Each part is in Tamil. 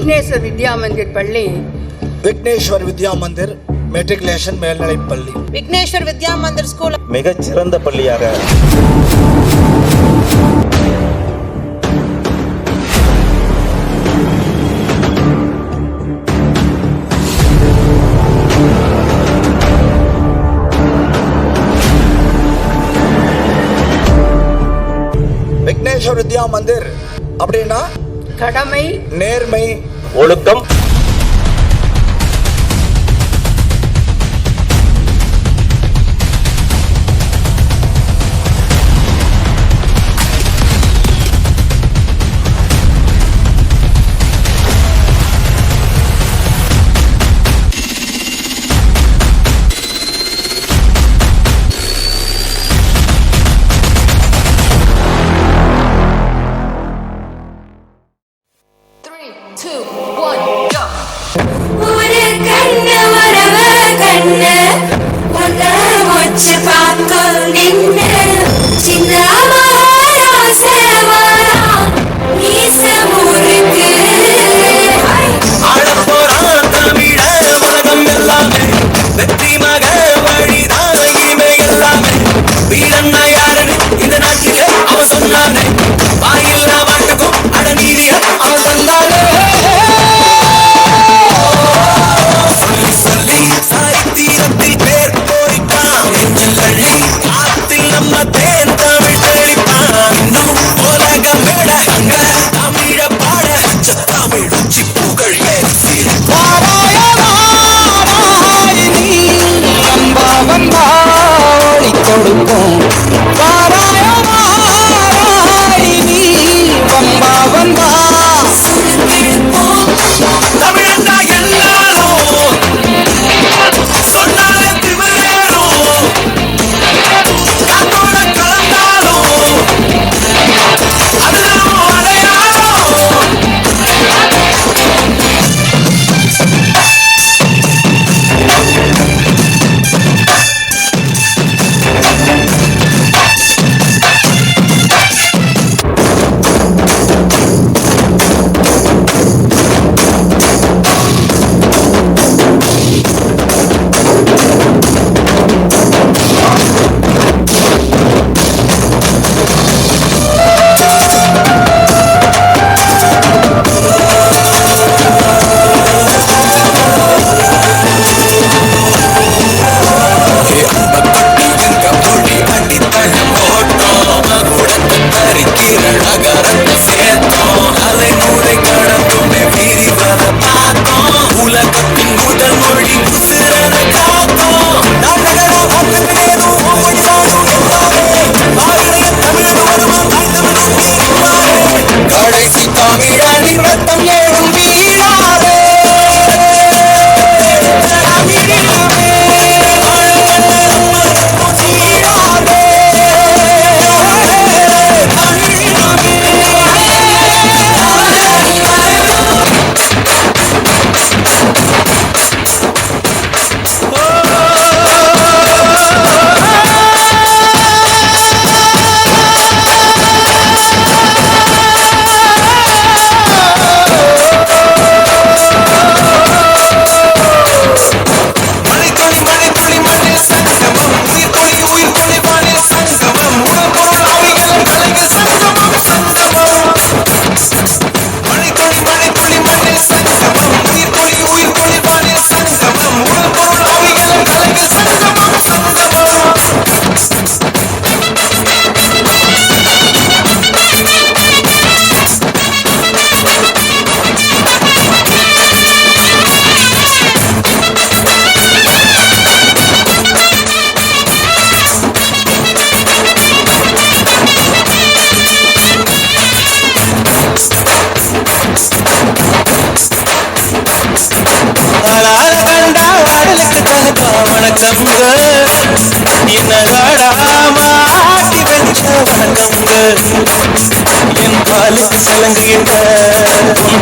விக்னேஸ்வர் வித்யா மந்திர் பள்ளி, விக்னேஸ்வர் வித்யா மந்திர் மெட்ரிகுலேஷன் மேல்நிலைப் பள்ளி, விக்னேஸ்வர் வித்யா மந்திர் ஸ்கூல் மிகச் சிறந்த பள்ளியாக விக்னேஸ்வர் வித்யா மந்திர் அப்படின்னா கடமை, நேர்மை, ஒழுக்கம்,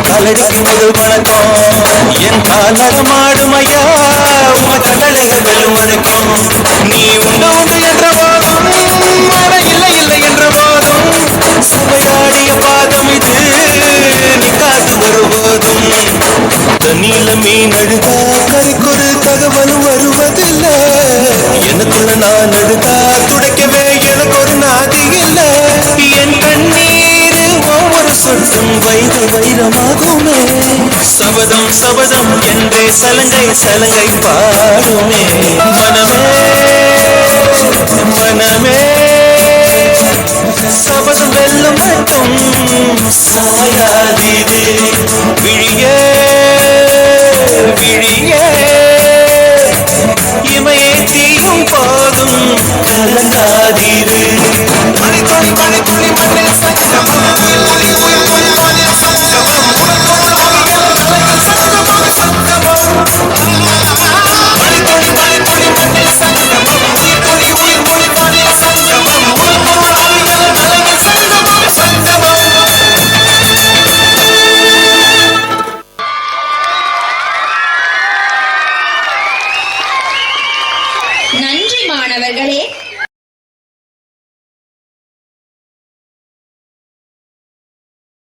காலடிக்கு முதல் வணக்கம் என் காலமாடுமையா உம கட்டளைகள் வெல்லும் வணக்கம் நீ உண்டு உண்டு என்ற போதும் இல்லை இல்லை என்ற போதும் சபையாடிய பாதம் இது நீ காத்து வருவதும் துடைக்கவே எனக்கு ஒரு நாதி இல்ல என் கண்ணீர் ஒவ்வொரு சொட்டும் வைர வைரமாகுமே சபதம் சபதம் என்றே சலங்கை சலங்கை பாடுமே மனமே மனமே சபதம் வெல்லும் மட்டும் சாயாதீது விழியே விழியே இமையே தீயும் போதும் கலங்காதீது மணி துளி